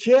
6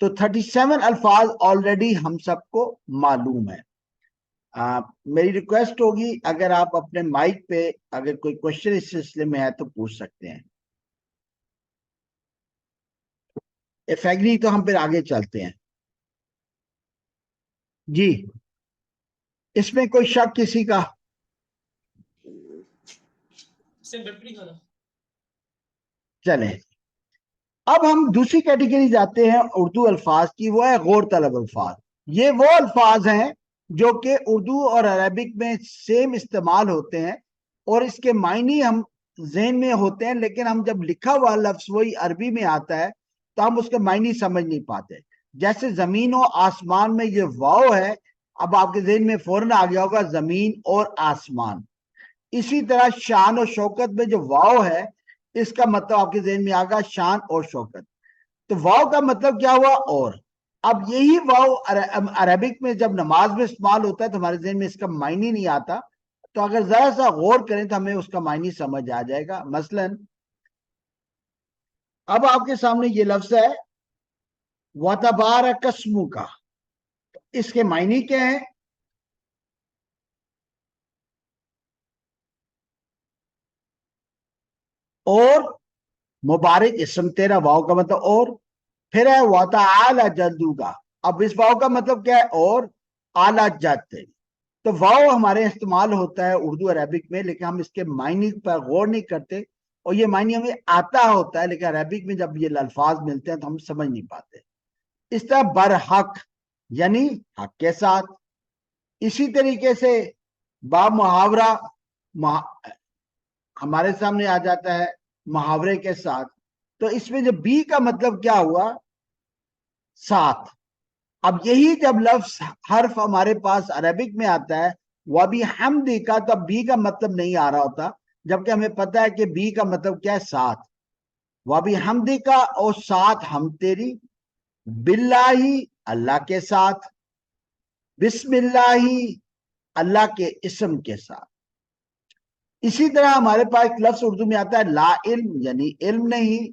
تو 37 الفاظ آلریڈی ہم سب کو معلوم ہے. میری ریکویسٹ ہوگی اگر آپ اپنے مائک پہ اگر کوئی کوشچن اس سلسلے میں ہے تو پوچھ سکتے ہیں. اف ایگری تو ہم پھر آگے چلتے ہیں. جی اس میں کوئی شک کسی کا؟ چلیں اب ہم دوسری کیٹیگری جاتے ہیں اردو الفاظ کی، وہ ہے غور طلب الفاظ. یہ وہ الفاظ ہیں جو کہ اردو اور عربک میں سیم استعمال ہوتے ہیں اور اس کے معنی ہم ذہن میں ہوتے ہیں، لیکن ہم جب لکھا ہوا لفظ وہی عربی میں آتا ہے تو ہم اس کے معنی سمجھ نہیں پاتے. جیسے زمین و آسمان میں یہ واو ہے، اب آپ کے ذہن میں فوراً آ گیا ہوگا زمین اور آسمان. اسی طرح شان و شوکت میں جو واو ہے اس کا مطلب آپ کے ذہن میں آگا شان اور شوکت. تو واو کا مطلب کیا ہوا؟ اور. اب یہی واو عربک میں جب نماز میں استعمال ہوتا ہے تو ہمارے ذہن میں اس کا معنی نہیں آتا، تو اگر ذرا سا غور کریں تو ہمیں اس کا معنی سمجھ آ جائے گا. مثلا اب آپ کے سامنے یہ لفظ ہے وَتَبَارَكَ اسْمُكَ، اس کے معنی کیا ہے؟ اور مبارک اسم تیرا، واو کا مطلب اور. پھر ہے وَتَعَالَ جَدُّكَ، اب اس واو کا مطلب کیا ہے؟ اور اعلیٰ جد تیری. تو واو ہمارے استعمال ہوتا ہے اردو عربک میں، لیکن ہم اس کے معنی پر غور نہیں کرتے اور یہ معنی ہمیں آتا ہوتا ہے، لیکن عربک میں جب یہ الفاظ ملتے ہیں تو ہم سمجھ نہیں پاتے. اس طرح برحق یعنی حق کے ساتھ. اسی طریقے سے با محاورہ ہمارے سامنے آ جاتا ہے محاورے کے ساتھ. تو اس میں جو بی کا مطلب کیا ہوا؟ ساتھ. اب یہی جب لفظ حرف ہمارے پاس عربک میں آتا ہے وَبِحَمْدِكَ کا، تو بی کا مطلب نہیں آ رہا ہوتا، جبکہ ہمیں پتا ہے کہ بی کا مطلب کیا ہے؟ ساتھ. وَبِحَمْدِكَ اور ساتھ ہم تیری، باللہ اللہ کے ساتھ، بسم اللہ اللہ کے اسم کے ساتھ. اسی طرح ہمارے پاس ایک لفظ اردو میں آتا ہے لا علم یعنی علم نہیں،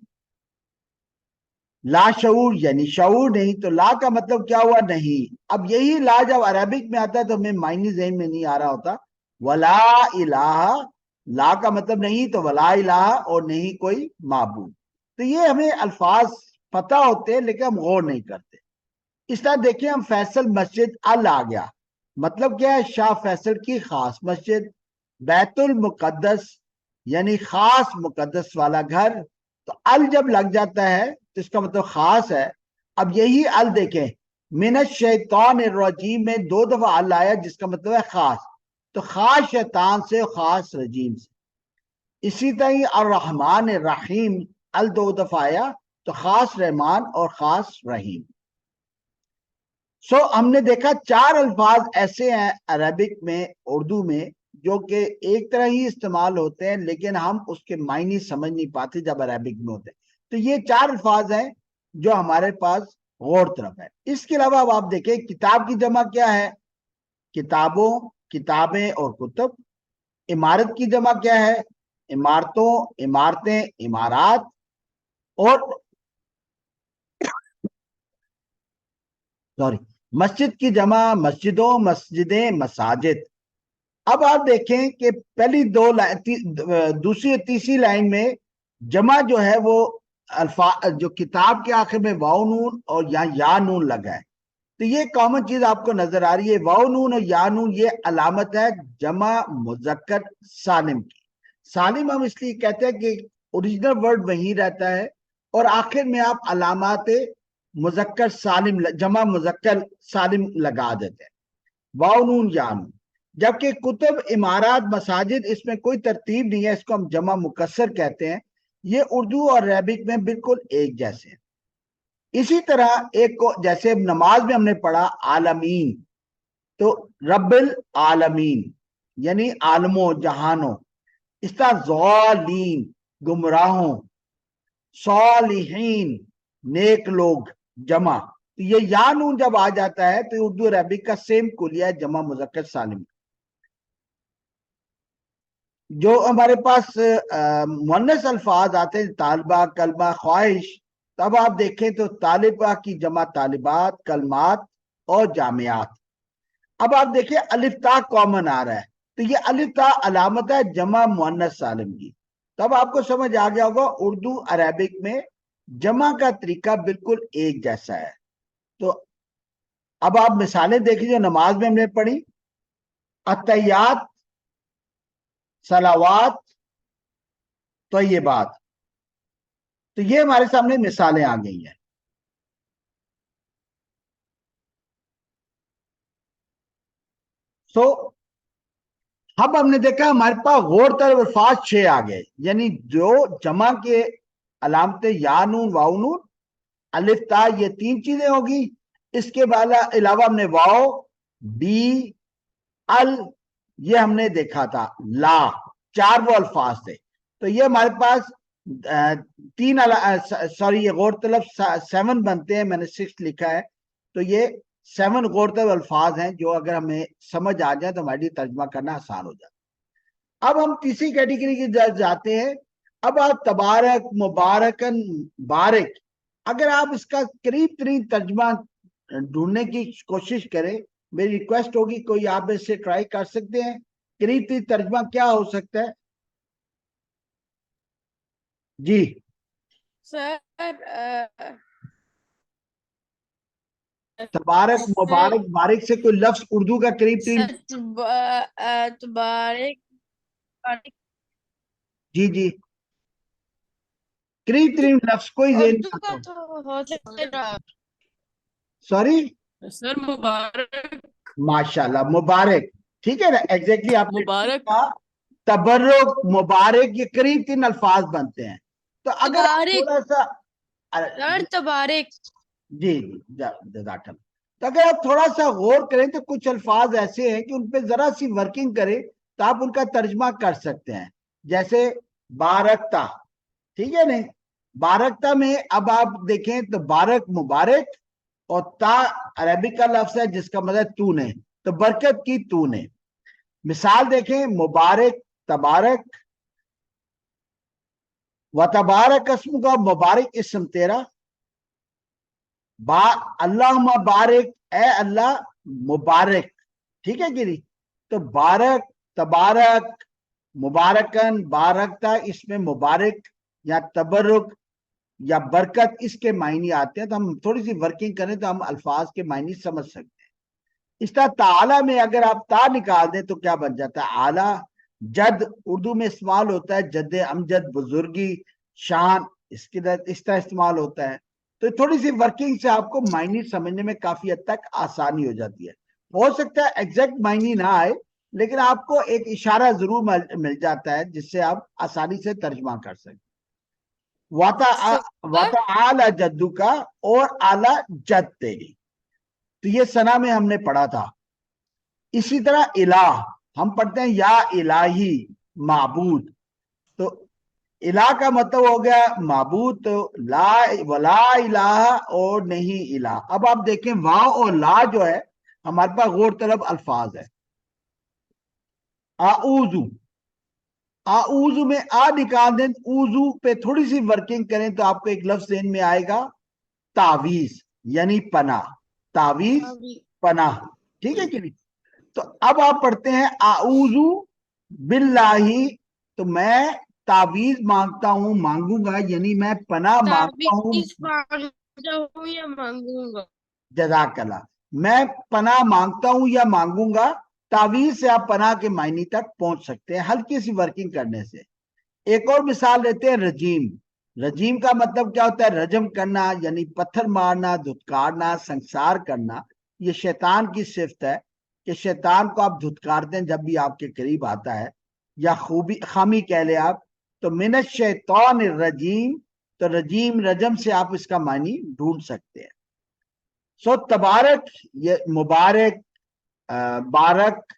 لا شعور یعنی شعور نہیں. تو لا کا مطلب کیا ہوا؟ نہیں. اب یہی لا جب عربک میں آتا ہے تو ہمیں معنی ذہن میں نہیں آ رہا ہوتا. ولا الہ، لا کا مطلب نہیں تو ولا الہ اور نہیں کوئی معبود. تو یہ ہمیں الفاظ پتہ ہوتے ہیں لیکن ہم غور نہیں کرتے. اس طرح دیکھیں ہم فیصل مسجد ال آ گیا، مطلب کیا ہے؟ شاہ فیصل کی خاص مسجد. بیت المقدس یعنی خاص مقدس والا گھر. تو ال جب لگ جاتا ہے تو اس کا مطلب خاص ہے. اب یہی ال دیکھیں من الشیطان الرجیم میں 2 دفعہ ال آیا جس کا مطلب ہے خاص. تو خاص شیطان سے، خاص رجیم سے. اسی طرح الرحمن الرحیم ال 2 دفعہ آیا تو خاص رحمان اور خاص رحیم. ہم نے دیکھا 4 الفاظ ایسے ہیں عربک میں اردو میں جو کہ ایک طرح ہی استعمال ہوتے ہیں لیکن ہم اس کے معنی سمجھ نہیں پاتے جب عربک میں ہوتے ہیں. تو یہ 4 الفاظ ہیں جو ہمارے پاس غور طرف ہے. اس کے علاوہ اب آپ دیکھیں کتاب کی جمع کیا ہے؟ کتابوں، کتابیں اور کتب. عمارت کی جمع کیا ہے؟ عمارتوں، عمارتیں، عمارات. اور مسجد کی جمع مسجدوں، مسجدیں، مساجد. اب آپ دیکھیں کہ پہلی دوسری اور تیسری لائن میں جمع جو ہے وہ جو کتاب کے آخر میں واو نون اور یا نون لگا ہے. تو یہ کامن چیز آپ کو نظر آ رہی ہے. واو نون اور یا نون یہ علامت ہے جمع مذکر سالم کی. سالم ہم اس لیے کہتے ہیں کہ اوریجنل ورڈ وہی رہتا ہے اور آخر میں آپ علامات مذکر سالم، جمع مذکر سالم لگا دیتے ہیں. واو نون یا نون. جبکہ کتب، عمارات، مساجد اس میں کوئی ترتیب نہیں ہے، اس کو ہم جمع مکسر کہتے ہیں. یہ اردو اور عربک میں بالکل ایک جیسے ہیں. اسی طرح ایک کو جیسے نماز میں ہم نے پڑھا عالمین، تو رب العالمین یعنی عالموں جہانوں. اس طرح ضالین گمراہوں، صالحین نیک لوگ جمع. تو یہ یا نون جب آ جاتا ہے تو اردو عربک کا سیم کلیہ ہے جمع مذکر سالم. جو ہمارے پاس مؤنث الفاظ آتے ہیں طالبہ، کلبہ، خواہش، تو اب آپ دیکھیں تو طالبہ کی جمع طالبات، کلمات اور جامعات. اب آپ دیکھیں الف تا کامن آ رہا ہے، تو یہ الف تا علامت ہے جمع مؤنث سالم کی. تب آپ کو سمجھ آ گیا ہوگا اردو عربک میں جمع کا طریقہ بالکل ایک جیسا ہے. تو اب آپ مثالیں دیکھیں جو نماز میں ہم نے پڑھی، اتحیات، صلوات، طیبات. تو یہ ہمارے سامنے مثالیں آ گئی ہیں. سو اب ہم نے دیکھا ہمارے پاس غور طلب الفاظ 6 آ گئے، یعنی جو جمع کے علامتیں یا نون واو نون الف تا یہ 3 چیزیں ہوگی. اس کے علاوہ ہم نے واو، بی، ال، یہ ہم نے دیکھا تھا، لا، 4 وہ الفاظ تھے. تو یہ ہمارے پاس 3 سوری یہ غور طلب 7 بنتے ہیں، میں نے 6 لکھا ہے. تو یہ 7 غور طلب الفاظ ہیں جو اگر ہمیں سمجھ آ جائے تو ہمارے ترجمہ کرنا آسان ہو جاتا. اب ہم تیسری کیٹیگری کی جاتے ہیں. اب آپ تبارک، مبارکن، بارک، اگر آپ اس کا قریب ترین ترجمہ ڈھونڈنے کی کوشش کریں، میری ریکویسٹ ہوگی کوئی آپ اس سے ٹرائی کر سکتے ہیں قریب ترین ترجمہ کیا ہو سکتا ہے؟ جی سر تبارک، مبارک، بارک سے کوئی لفظ اردو کا قریب ترین. تبارک، جی جی قریب ترین لفظ کوئی ذہن اردو کا تو سوری سر مبارک، ماشاءاللہ مبارک، ٹھیک ہے نا، ایگزیکٹلی آپ نے مبارک، کہا. تبرک، مبارک، یہ قریب ترین الفاظ بنتے ہیں. تو اگر آپ تبارک، تھوڑا سا سر تبارک، جی جزاک اللہ. تو اگر آپ تھوڑا سا غور کریں تو کچھ الفاظ ایسے ہیں کہ ان پہ ذرا سی ورکنگ کریں تو آپ ان کا ترجمہ کر سکتے ہیں. جیسے بارکتا، ٹھیک ہے نہیں، بارکتا میں اب آپ دیکھیں تو بارک مبارک اور تا عربی کا لفظ ہے جس کا مطلب تو نے، تو برکت کی تو نے. مثال دیکھیں مبارک، تبارک، و تبارک اسم کا، مبارک اسم تیرا، اللہ بارک، اے اللہ مبارک، ٹھیک ہے گری. تو بارک، تبارک، مبارکن، بارکتا، اس میں مبارک یا تبرک یا برکت اس کے معنی آتے ہیں. تو ہم تھوڑی سی ورکنگ کریں تو ہم الفاظ کے معنی سمجھ سکتے ہیں. اس طرح تعالی میں اگر آپ تا نکال دیں تو کیا بن جاتا ہے؟ اعلی. جد اردو میں استعمال ہوتا ہے جد امجد، بزرگی، شان، اس طرح استعمال ہوتا ہے. تو تھوڑی سی ورکنگ سے آپ کو معنی سمجھنے میں کافی حد تک آسانی ہو جاتی ہے. ہو سکتا ہے ایگزیکٹ معنی نہ آئے لیکن آپ کو ایک اشارہ ضرور مل جاتا ہے جس سے آپ آسانی سے ترجمہ کر سکتے. واتا اعلی جدو کا، اور اعلی جد تیری، تو یہ ثنا میں ہم نے پڑھا تھا. اسی طرح الہ ہم پڑھتے ہیں یا الہی، معبود. تو الہ کا مطلب ہو گیا معبود، تو لا ولا الہ اور نہیں الہ. اب آپ دیکھیں واو اور لا جو ہے ہمارے پاس غور طلب الفاظ ہے. اعوذ، اعوذ میں آ نکال دیں، اوزو پہ تھوڑی سی ورکنگ کریں تو آپ کو ایک لفظ ذہن میں آئے گا، تعویذ، یعنی پناہ. تعویذ، پناہ، ٹھیک ہے کہ نہیں. تو اب آپ پڑھتے ہیں اعوذ باللہ، تو میں تعویذ مانگتا ہوں، مانگوں گا، یعنی میں پناہ مانگتا ہوں. یا مانگوں گا. جزاک اللہ. میں پناہ مانگتا ہوں یا مانگوں گا. تعویذ سے آپ پناہ کے معنی تک پہنچ سکتے ہیں ہلکی سی ورکنگ کرنے سے. ایک اور مثال لیتے ہیں رجیم. رجیم کا مطلب کیا ہوتا ہے؟ رجم کرنا، یعنی پتھر مارنا، دھتکارنا، سنسار کرنا. یہ شیطان کی صفت ہے کہ شیطان کو آپ دھتکارتے ہیں جب بھی آپ کے قریب آتا ہے، یا خامی کہہ لیں آپ. تو من الشیطان الرجیم، تو رجیم رجم سے آپ اس کا معنی ڈھونڈ سکتے ہیں. سو تبارک، یہ مبارک، بارک،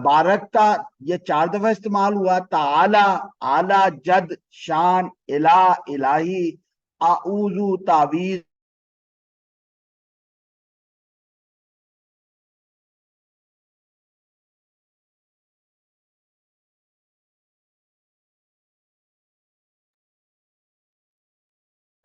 بارکتا، یہ 4 دفعہ استعمال ہوا. تعالی، اعلی، جد، شان، الہ، الہی، اعوذ، تعویذ.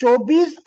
24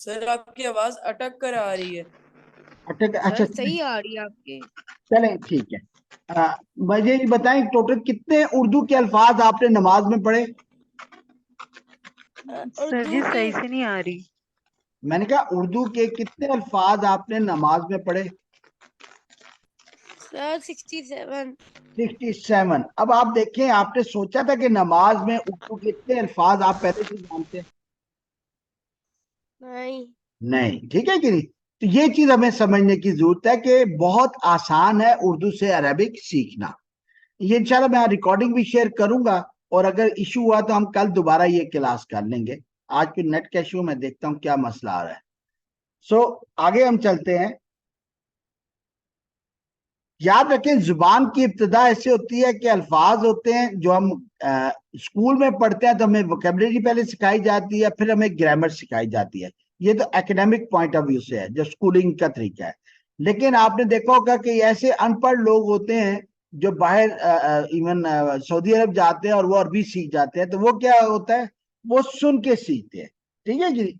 سر آپ کی آواز اٹک کر آ رہی ہے. اٹک. اچھا سر صحیح آ رہی ہے آپ کی. چلیں ٹھیک ہے. مجھے یہ بتائیں ٹوٹل کتنے اردو کے الفاظ آپ نے نماز میں پڑھے؟ سر جی اردو کے صحیح سے نہیں آ رہی. میں نے کہا اردو کے کتنے الفاظ آپ نے نماز میں پڑھے؟ سر 67. 67. اب آپ دیکھیں آپ نے سوچا تھا کہ نماز میں اردو کے اتنے الفاظ آپ پہلے سے جانتے ہیں؟ نہیں. نہیں. ٹھیک ہے کہ نہیں؟ تو یہ چیز ہمیں سمجھنے کی ضرورت ہے کہ بہت آسان ہے اردو سے عربک سیکھنا. یہ انشاءاللہ میں ریکارڈنگ بھی شیئر کروں گا، اور اگر ایشو ہوا تو ہم کل دوبارہ یہ کلاس کر لیں گے. آج کوئی نیٹ کا ایشو میں دیکھتا ہوں کیا مسئلہ آ رہا ہے. آگے ہم چلتے ہیں. یاد رکھیں زبان کی ابتدا ایسے ہوتی ہے کہ الفاظ ہوتے ہیں جو ہم اسکول میں پڑھتے ہیں تو ہمیں ووکیبلری پہلے سکھائی جاتی ہے، پھر ہمیں گرامر سکھائی جاتی ہے. یہ تو ایکڈیمک پوائنٹ آف ویو سے ہے جو اسکولنگ کا طریقہ ہے. لیکن آپ نے دیکھا ہوگا کہ ایسے ان پڑھ لوگ ہوتے ہیں جو باہر ایون سعودی عرب جاتے ہیں اور وہ عربی سیکھ جاتے ہیں، تو وہ کیا ہوتا ہے، وہ سن کے سیکھتے ہیں. ٹھیک ہے جی،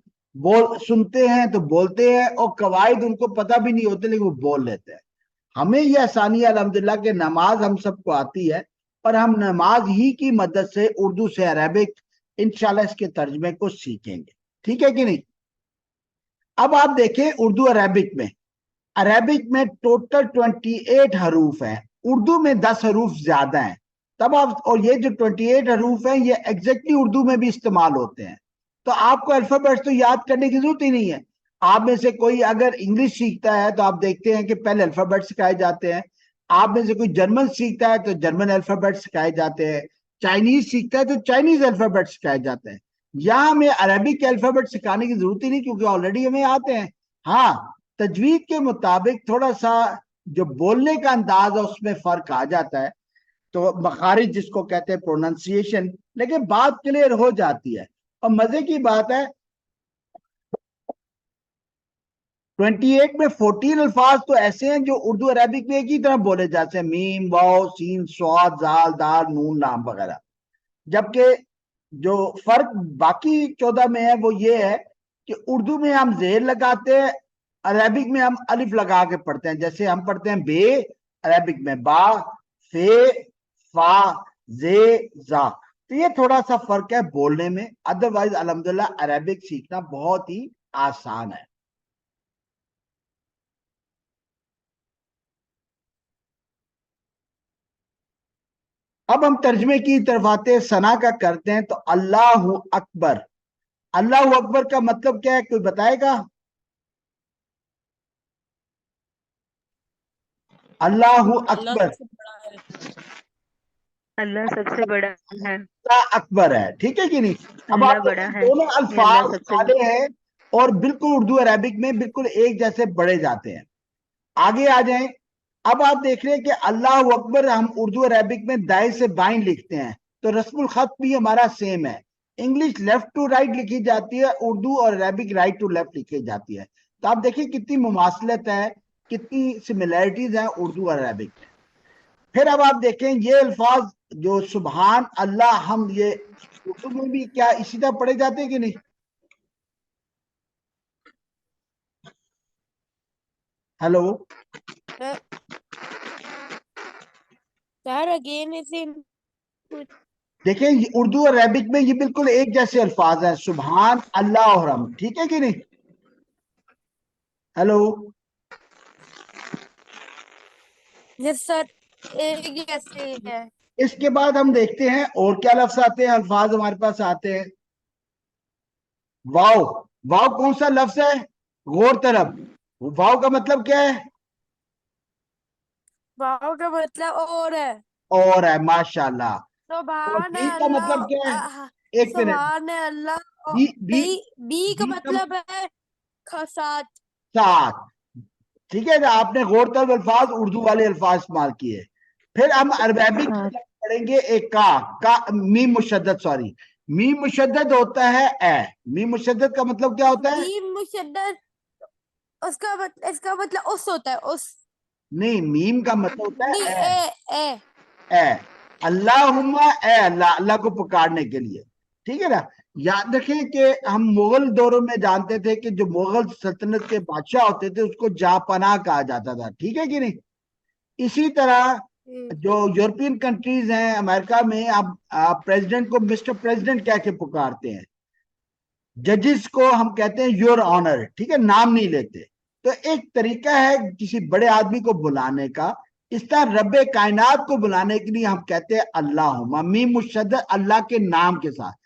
سنتے ہیں تو بولتے ہیں، اور قواعد ان کو پتہ بھی نہیں ہوتے لیکن وہ بول لیتے ہیں. ہمیں یہ آسانی ہے الحمدللہ کہ نماز ہم سب کو آتی ہے، اور ہم نماز ہی کی مدد سے اردو سے عربک انشاءاللہ اس کے ترجمے کو سیکھیں گے. ٹھیک ہے کہ نہیں؟ اب آپ دیکھیں اردو عربک میں ٹوٹل 28 حروف ہیں، اردو میں 10 حروف زیادہ ہیں. تب آپ، اور یہ جو 28 حروف ہیں یہ ایگزیکٹلی اردو میں بھی استعمال ہوتے ہیں. تو آپ کو الفابیٹس تو یاد کرنے کی ضرورت ہی نہیں ہے. آپ میں سے کوئی اگر انگلش سیکھتا ہے تو آپ دیکھتے ہیں کہ پہلے الفابیٹ سکھائے جاتے ہیں. آپ میں سے کوئی جرمن سیکھتا ہے تو جرمن الفابیٹ سکھائے جاتے ہیں. چائنیز سیکھتا ہے تو چائنیز الفابیٹ سکھائے جاتے ہیں. یہاں ہمیں عربک کے الفابیٹ سکھانے کی ضرورت ہی نہیں کیونکہ آلریڈی ہمیں آتے ہیں. ہاں، تجوید کے مطابق تھوڑا سا جو بولنے کا انداز ہے اس میں فرق آ جاتا ہے، تو مخارج جس کو کہتے ہیں پروننسیشن، لیکن بات کلیئر ہو جاتی ہے. اور مزے کی بات ہے 28 میں 14 الفاظ تو ایسے ہیں جو اردو عربک میں ایک ہی طرح بولے جاتے ہیں، میم، واو، سین، صاد، زال، دال، نون، لام وغیرہ. جبکہ جو فرق باقی 14 میں ہے وہ یہ ہے کہ اردو میں ہم زیر لگاتے ہیں، عربک میں ہم الف لگا کے پڑھتے ہیں. جیسے ہم پڑھتے ہیں بے، عربک میں با، فے، فا، زے، زا. تو یہ تھوڑا سا فرق ہے بولنے میں. ادروائز الحمدللہ عربک سیکھنا بہت ہی آسان ہے. اب ہم ترجمے کی طرف آتے ہیں، ثنا کا کرتے ہیں. تو اللہ اکبر، اللہ اکبر کا مطلب کیا ہے، کوئی بتائے گا؟ اللہ اللہ اکبر، سب سے بڑا ہے. اللہ سب سے بڑا ہے. اللہ اکبر ہے. ٹھیک ہے کہ نہیں؟ اب اللہ آپ بڑا دیکھیں ہے. دونوں یہ اللہ الفاظ سب سے کالے ہیں اور بالکل اردو عربک میں بالکل ایک جیسے پڑھے جاتے ہیں. آگے آ جائیں. اب آپ دیکھ رہے ہیں کہ اللہ اکبر ہم اردو عربک میں دائیں سے بائیں لکھتے ہیں، تو رسم الخط بھی ہمارا سیم ہے. انگلش لیفٹ ٹو رائٹ لکھی جاتی ہے، اردو اور عربک رائٹ ٹو لیفٹ لکھی جاتی ہے. تو آپ دیکھیں کتنی مماثلت ہے، کتنی سملیرٹیز ہیں اردو اور عربک میں. پھر اب آپ دیکھیں یہ الفاظ جو سبحان اللہ، ہم یہ اردو میں بھی کیا اسی طرح پڑھے جاتے ہیں کہ نہیں؟ ہیلو، سر اگین اسے دیکھیں اردو اور عربک میں یہ بالکل ایک جیسے الفاظ ہیں، سبحان اللہ اور ہم. ٹھیک ہے کہ نہیں؟ ہیلو، یس سر ایک جیسے ہی ہے. اس کے بعد ہم دیکھتے ہیں اور کیا لفظ آتے ہیں، الفاظ ہمارے پاس آتے ہیں. واو، واو کون سا لفظ ہے؟ غور طرف. واو کا مطلب کیا ہے؟ واو کا مطلب اور ہے. اور ہے، ماشاءاللہ. اور سبحان بی کا مطلب کیا ہے؟ ایک منٹ. سبحان اللہ. بی بی بی بی کا بی مطلب ہے ساتھ. ساتھ. ٹھیک ہے نا، آپ نے غور طلب الفاظ اردو والے الفاظ استعمال کیے. پھر ہم عربک ساتھ. پڑھیں گے ایک کا میم مشدد، سوری، میم مشدد ہوتا ہے اے. میم مشدد کا مطلب کیا ہوتا ہے؟ میم مشدد اس کا مطلب اس ہوتا ہے اس. نہیں، میم کا مطلب ہوتا نہیں ہے اے. اے اے. اے، اللہم، اے اللہ، اللہ کو پکارنے کے لیے. ٹھیک ہے نا؟ یاد رکھیں کہ ہم مغل دوروں میں جانتے تھے کہ جو مغل سلطنت کے بادشاہ ہوتے تھے اس کو جاپناہ کہا جاتا تھا، ٹھیک ہے کہ نہیں؟ اسی طرح جو یورپین کنٹریز ہیں، امریکہ میں آپ پریزیڈنٹ کو مسٹر پریزیڈنٹ کہہ کے پکارتے ہیں، ججز کو ہم کہتے ہیں یور آنر، ٹھیک ہے، نام نہیں لیتے۔ تو ایک طریقہ ہے کسی بڑے آدمی کو بلانے کا، اس طرح رب کائنات کو بلانے کے لیے ہم کہتے ہیں اللہم، میم مشدد اللہ کے نام کے ساتھ۔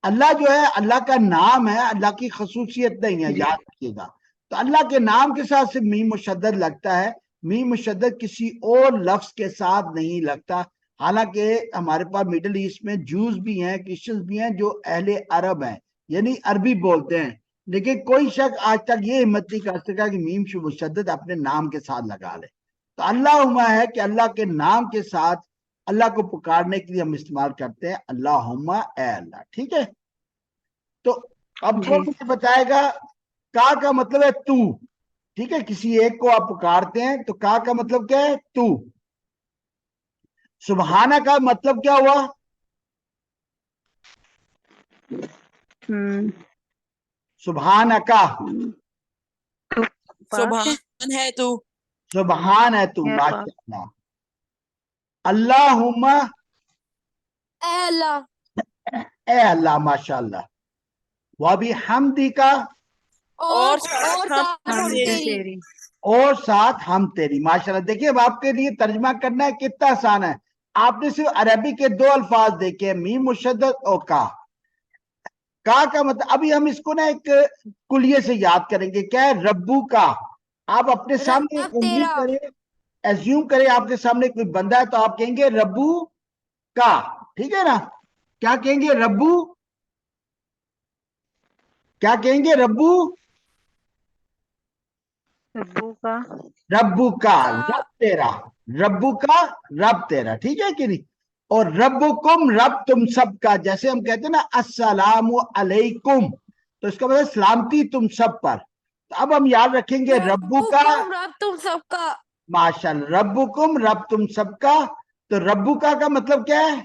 اللہ جو ہے اللہ کا نام ہے، اللہ کی خصوصیت نہیں ہے، یاد رکھیے گا۔ تو اللہ کے نام کے ساتھ سے میم مشدد لگتا ہے، میم مشدد کسی اور لفظ کے ساتھ نہیں لگتا۔ حالانکہ ہمارے پاس مڈل ایسٹ میں جوز بھی ہیں، کرسچنز بھی ہیں جو اہل عرب ہیں، یعنی عربی بولتے ہیں، لیکن کوئی شخص آج تک یہ ہمت نہیں کر سکا کہ میم مشدد اپنے نام کے ساتھ لگا لے۔ تو اللہم ہے کہ اللہ کے نام کے ساتھ اللہ کو پکارنے کے لیے ہم استعمال کرتے ہیں اللہم، اے اللہ، ٹھیک ہے؟ تو اب جی۔ کون مجھے بتائے گا کا مطلب ہے تو، ٹھیک ہے؟ کسی ایک کو آپ پکارتے ہیں تو کا مطلب کیا ہے؟ تو۔ سبحانہ کا مطلب کیا ہوا؟ سبحانہ کا تو پاک سبحان ہے تو، سبحان ہے تو، ہے، پاک۔ ماشاءاللہ۔ اللہم، اے اللہ، اے اللہ، ماشاءاللہ۔ وَبِحَمْدِکَ، اور ساتھ ساتھ ہم ہم حمد تیری۔ تیری۔ اور ساتھ ہم تیری، ماشاءاللہ۔ دیکھیں اب آپ کے لیے ترجمہ کرنا ہے کتنا آسان ہے۔ آپ نے صرف عربی کے دو الفاظ دیکھے، میم مشدد اور کا مطلب، ابھی ہم اس کو نا ایک کلیے سے یاد کریں گے، کیا ہے؟ ربو کا۔ آپ اپنے سامنے رب امید تیرا، کریں، ایزیوم کریں آپ کے سامنے کوئی بندہ ہے تو آپ کہیں گے ربو کا، ٹھیک ہے نا؟ کیا کہیں گے؟ ربو، کیا کہیں گے؟ ربو، ربو کا، ربو کا، رب تیرا، ربو کا، رب تیرا، ٹھیک ہے کہ نہیں؟ اور ربکم، رب تم سب کا، جیسے ہم کہتے ہیں نا السلام علیکم، تو اس کا مطلب سلامتی تم سب پر۔ تو اب ہم یاد رکھیں گے ربو کا، ربکم، رب تم سب کا، ماشاءاللہ، ربکم، رب تم سب کا۔ تو ربو کا مطلب کیا ہے؟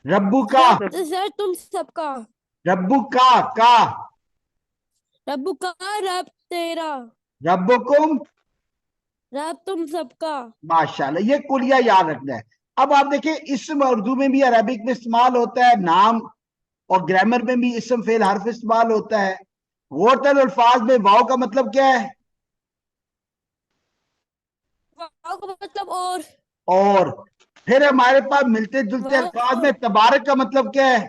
ربو کا، سر تم سب کا، ربو کا، رب کا، رب تیرا، ربکم، رب تم سب کا۔ ماشاءاللہ، یہ کلیہ یاد رکھنا ہے۔ اب آپ دیکھیں اسم اردو میں بھی عربک میں استعمال ہوتا ہے، نام، اور گرامر میں بھی اسم فعل حرف استعمال ہوتا ہے۔ غورتل الفاظ میں واو کا مطلب کیا ہے؟ واو کا مطلب اور پھر ہمارے پاس ملتے جلتے واو الفاظ میں تبارک کا مطلب کیا ہے؟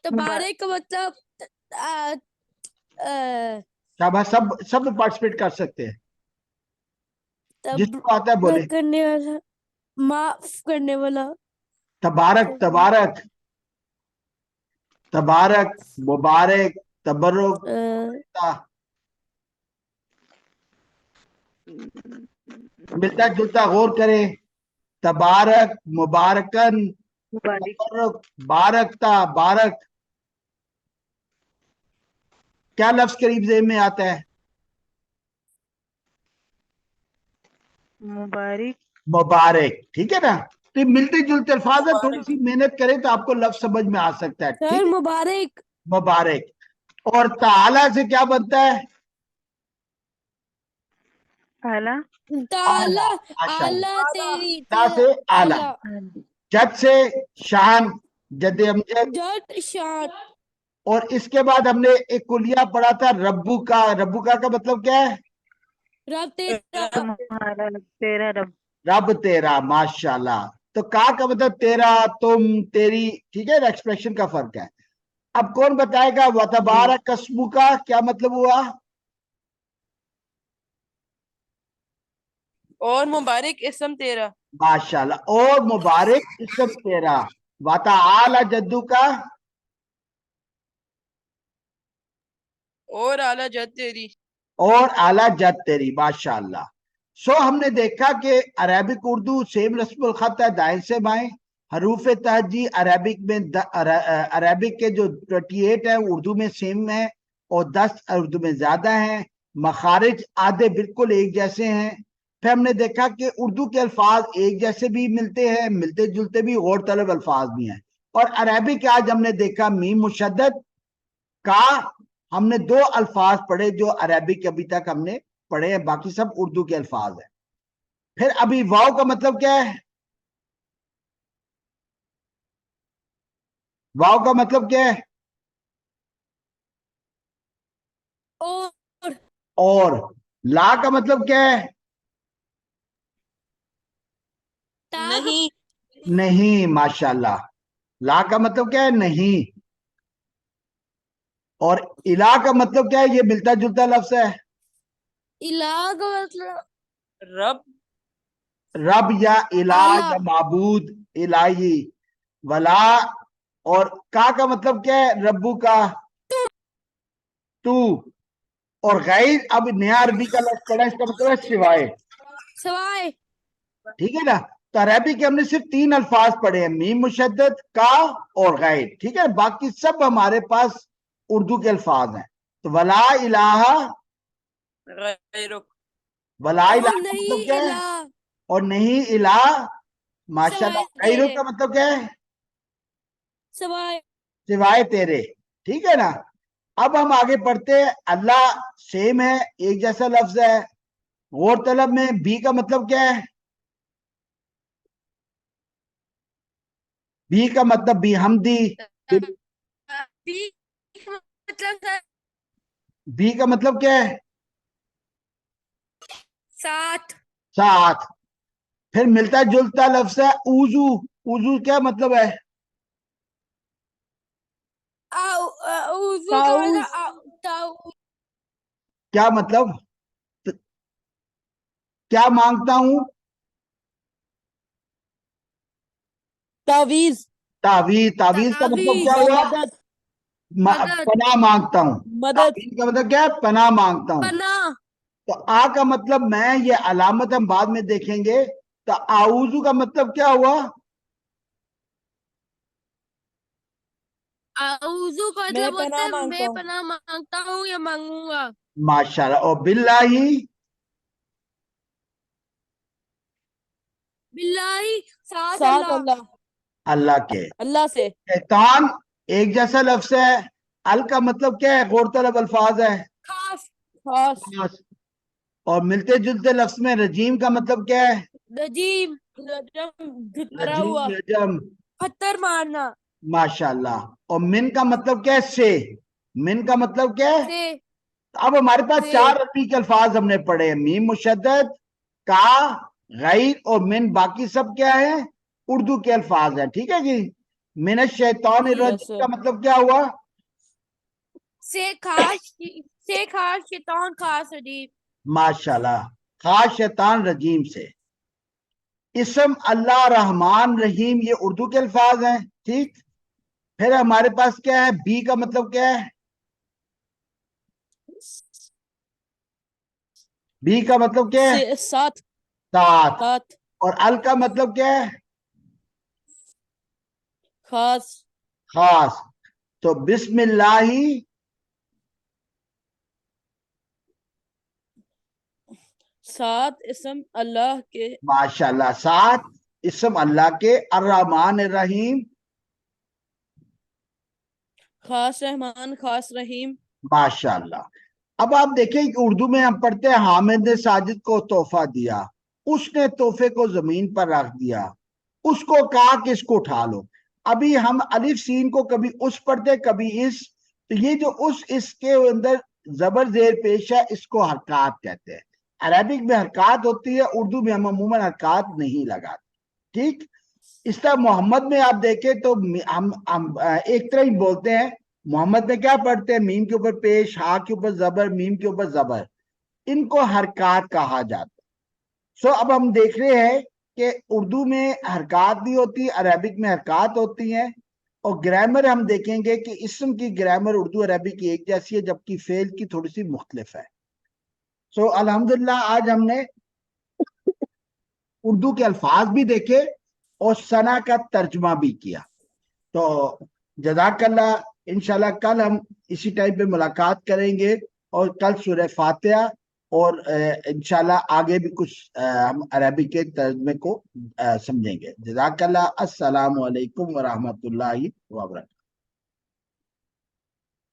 تبارک کا مطلب سب پارٹیسپیٹ کر سکتے ہیں، جس کو آتا ہے بولے۔ کرنے والا، معاف کرنے والا، تبارک، تبارک، تبارک، مبارک، تبرک، ملتا جلتا غور کریں۔ تبارک، مبارکن، مبارک، تبرک، بارکتا، بارک، کیا لفظ قریب ذہن میں آتا ہے؟ مبارک، مبارک، ٹھیک ہے نا؟ تو یہ ملتے جلتے الفاظ ہیں، تھوڑی مبارک، سی محنت کریں تو آپ کو لفظ سمجھ میں آ سکتا ہے، سر ٹھیک ہے؟ مبارک، مبارک۔ اور تعالی سے کیا بنتا ہے؟ اعلیٰ، تعالی، ماشاء اللہ، اللہ تیری، تا سے اعلی، اعلیٰ، جد سے شان، جد امجد۔ جٹ شان، اور اس کے بعد ہم نے ایک کلیہ پڑھا تھا ربو کا، ربو کا مطلب کیا ہے؟ رب تیرا، تمہارا، تیرا رب۔ رب تیرا، ماشاءاللہ۔ تو کا مطلب تیرا، تم، تیری، ٹھیک ہے، ایکسپریشن کا فرق ہے۔ اب کون بتائے گا وتبارک اسمو کا کیا مطلب ہوا؟ اور مبارک اسم تیرا، ماشاءاللہ، اور مبارک اسم تیرا۔ وتعالی جدو کا، اور اعلیٰ جد تیری۔ اور اعلیٰ جد تیری، ماشاءاللہ۔ سو ہم نے دیکھا کہ عربک اردو سیم رسم الخط ہے، دائیں سے بائیں۔ حروف تہجی عربک میں عربک کے جو 28 ہیں اردو میں سیم ہیں، اور 10 اردو میں زیادہ ہیں۔ مخارج آدھے بالکل ایک جیسے ہیں، پھر ہم نے دیکھا کہ اردو کے الفاظ ایک جیسے بھی ملتے ہیں، ملتے جلتے بھی، غور طلب الفاظ بھی ہیں. اور عربی کے آج ہم نے دیکھا میم مشدد کا ہم نے 2 الفاظ پڑھے جو عربی کے ابھی تک ہم نے پڑھے ہیں، باقی سب اردو کے الفاظ ہیں. پھر ابھی واو کا مطلب کیا ہے؟ واو کا مطلب کیا ہے؟ اور اور. لا کا مطلب کیا ہے؟ نہیں. نہیں. ماشاءاللہ. لا کا مطلب کیا ہے؟ نہیں. اور الہ کا مطلب کیا ہے؟ یہ ملتا جلتا لفظ ہے. الہ کا مطلب رب. رب یا الہ اعلیٰ. یا معبود، الہی. ولا. اور کا مطلب کیا ہے؟ ربو کا تو. اور غیر اب نیا عربی کا لفظ پڑا، اس کا مطلب ہے سوائے. سوائے. ٹھیک ہے نا؟ تو عربی کے ہم نے صرف 3 الفاظ پڑھے ہیں، میم مشدد، کا اور غیر. ٹھیک ہے، باقی سب ہمارے پاس اردو کے الفاظ ہیں. تو ولا الہ. غیرک. ولا اور الہ کا مطلب نہیں کیا ہے؟ الہ اور نہیں الہ. ماشاءاللہ. سوائے غیروں تیرے. کا مطلب کیا ہے؟ سوائے. سوائے تیرے. ٹھیک ہے نا؟ اب ہم آگے پڑھتے ہیں. اللہ سیم ہے، ایک جیسا لفظ ہے. غور طلب میں بی کا مطلب کیا ہے؟ بی کا مطلب بھی حمدی. مطلب بی کا مطلب کیا ہے؟ ساتھ. ساتھ. پھر ملتا جلتا لفظ ہے اوزو. اوزو کیا مطلب ہے؟ اعوذ کا تعوذ. مطلب کیا مطلب؟ کیا مانگتا ہوں؟ تعویذ. تعویذ. تعویذ کا مطلب کیا تعویذ. ہوا؟ مدد. مدد. پناہ مانگتا ہوں. مدد. تعویذ کا مطلب کیا ہے؟ پناہ مانگتا ہوں. پناہ. تو آ کا مطلب میں، یہ علامت ہم بعد میں دیکھیں گے. تو آؤزو کا مطلب کیا ہوا؟ اعوذ کا میں مطلب ہوتا پناہ ہے مانگتا میں ہوں. پناہ مانگتا ہوں یا مانگوں گا. ماشاءاللہ. اور باللہ. باللہ ساتھ ساتھ اللہ. اللہ. اللہ کے. اللہ سے. شیطان ایک جیسا لفظ ہے. ال کا مطلب کیا ہے؟ غور طلب الفاظ ہے. خاص. خاص. اور ملتے جلتے لفظ میں رجیم کا مطلب کیا ہے؟ رجیم. رجم دھترا رجیم. ہوا. رجم. پتھر مارنا. ماشاءاللہ. اور من کا مطلب کیا ہے؟ سے. من کا مطلب کیا ہے؟ سے. اب ہمارے پاس سے. 4 عربی کے الفاظ ہم نے پڑھے ہیں، میم مشدد، کا، غیر اور من. باقی سب کیا ہے؟ اردو کے الفاظ ہیں. ٹھیک ہے جی. من الشیطان جی. الرجیم کا مطلب کیا ہوا؟ سے خاص. سے خاص شیطان خاص رجیم. ماشاءاللہ. خاص شیطان رجیم سے. اسم اللہ رحمان رحیم یہ اردو کے الفاظ ہیں. ٹھیک. پھر ہمارے پاس کیا ہے؟ بی کا مطلب کیا ہے؟ بی کا مطلب کیا ہے؟ ساتھ. ساتھ. ساتھ. اور ال کا مطلب کیا ہے؟ خاص. خاص. تو بسم اللہ. ساتھ اسم اللہ کے. ماشاءاللہ. ساتھ اسم اللہ کے. الرحمن الرحیم. خاص رحمان خاص رحیم. ماشاءاللہ. اب آپ دیکھیں کہ اردو میں ہم پڑھتے ہیں حامد نے ساجد کو تحفہ دیا، اس نے تحفے کو زمین پر رکھ دیا، اس کو کہا کہ اس کو اٹھا لو. ابھی ہم الف سین کو کبھی اس پڑھتے کبھی اس. تو یہ جو اس کے اندر زبر زیر پیش ہے، اس کو حرکات کہتے ہیں. عربک میں حرکات ہوتی ہے، اردو میں ہم عموماً حرکات نہیں لگاتے. ٹھیک. اس طرح محمد میں آپ دیکھیں تو ہم ایک طرح ہی بولتے ہیں. محمد میں کیا پڑھتے ہیں؟ میم کے اوپر پیش، ہا کے اوپر زبر، میم کے اوپر زبر. ان کو حرکات کہا جاتا ہے. سو اب ہم دیکھ رہے ہیں کہ اردو میں حرکات بھی ہوتی ہے، عربک میں حرکات ہوتی ہیں. اور گرامر ہم دیکھیں گے کہ اسم کی گرامر اردو عربی کی ایک جیسی ہے، جبکہ فعل کی تھوڑی سی مختلف ہے. سو الحمدللہ آج ہم نے اردو کے الفاظ بھی دیکھے اور ثنا کا ترجمہ بھی کیا. تو جزاک اللہ. انشاءاللہ کل ہم اسی ٹائم پہ ملاقات کریں گے اور کل سورہ فاتحہ اور انشاءاللہ آگے بھی کچھ ہم عربی کے ترجمے کو سمجھیں گے. جزاک اللہ. السلام علیکم ورحمۃ اللہ وبرکاتہ.